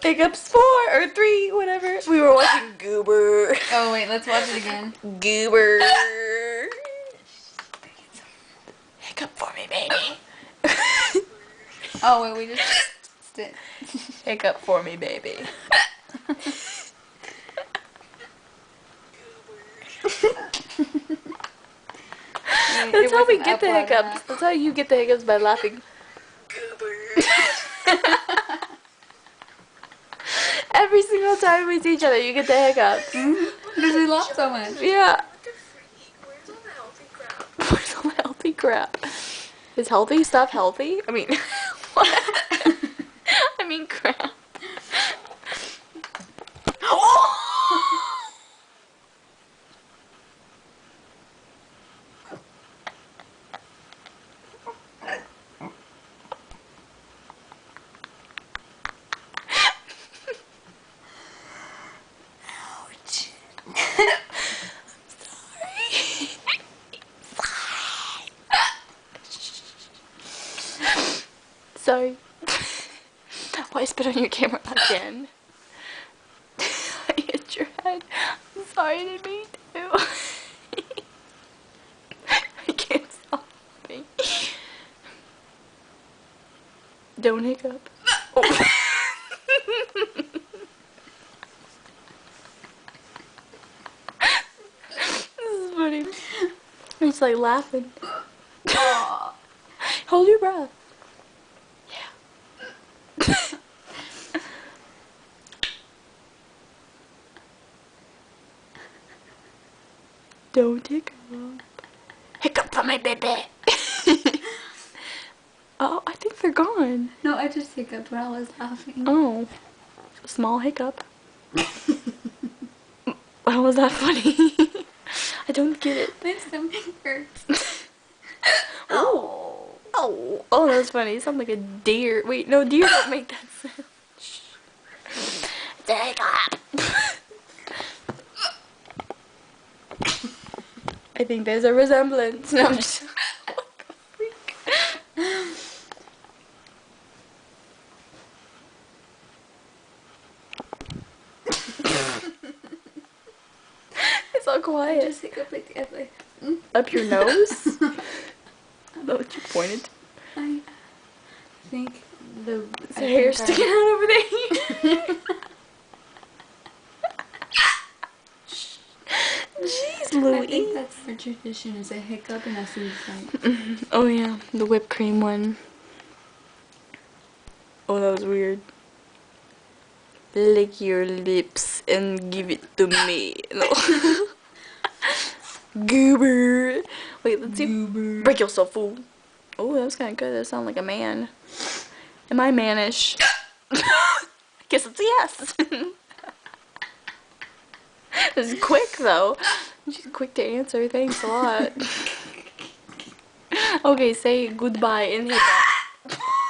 Hiccups 4 or 3, whatever. We were watching Goober. Oh wait, let's watch it again. Goober. Hiccup for me, baby. Oh wait, we just did. Hiccup for me, baby. That's how we get the hiccups. That's how you get the hiccups, by laughing. Goober. Every single time we see each other, you get the hiccups. Because we laugh so much. Yeah. Where's all the healthy crap? Where's all the healthy crap? Is healthy stuff healthy? I mean, what? I mean, crap. Sorry. Why spit on your camera again? I hit your head. I'm sorry, I didn't mean to. I can't stop laughing. Don't hiccup. Oh. This is funny. I'm just like laughing. Hold your breath. Don't hiccup. Hiccup for my baby. Oh, I think they're gone. No, I just hiccuped while I was laughing. Oh. A small hiccup. How was that funny? I don't get it. My stomach hurts. Oh. Oh. Oh, that was funny. You sound like a deer. Wait, no, deer don't make that sound. It's a hiccup. I think there's a resemblance. No, I'm just... What the freak? It's all quiet. I just hiccup like the other. Up your nose? Is that what you pointed to? I think the hair sticking out over there. Jeez, Louie. I think that's the tradition, is a hiccup and a food fight. Oh yeah, the whipped cream one. Oh, that was weird. Lick your lips and give it to me. No. Goober. Wait, let's see. Goober. Break yourself, fool. Oh, that was kind of good. That sounded like a man. Am I mannish? I guess it's a yes. This is quick, though. She's quick to answer. Thanks a lot. Okay, say goodbye in hiccup.